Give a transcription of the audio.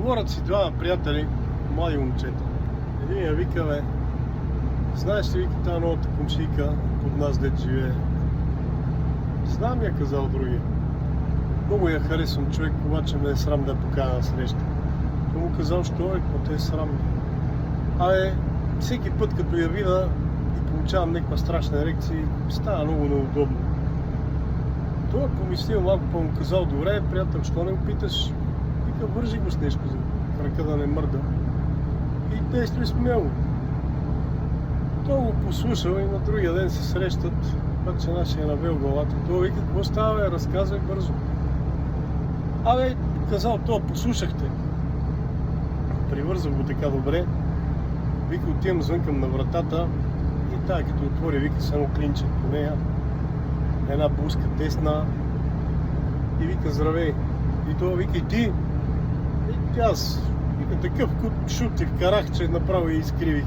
Говорят си двама приятели, млади момчета. Един я вика, бе, знаеш ли, вика, тази новата комшийка под нас, дет живее. Знам, я казал другия. Много я харесвам човек, обаче ме е срам да я покана на среща. Той му казал, що е, какво те е срам. Всеки път като я видя и получавам някаква страшна ерекция, става много неудобно. Той е помислил малко, па му казал, добре, приятел, що не го питаш? Вика, вържи го с нещо за крака да не мърда. И действай смело. Той го послушал и на другия ден се срещат, обаче нашия е навел главата. Той вика, какво става, бе, разказвай бързо. Казал, това послушахте. Привързал го така добре. Вика, отивам звънкам на вратата и тая като отвори, вика, само клинче по нея. Една блузка тесна и вика, здравей. И това вика, и ти? И аз. Вика, такъв кут шут ти вкарах, че направо я изкривих.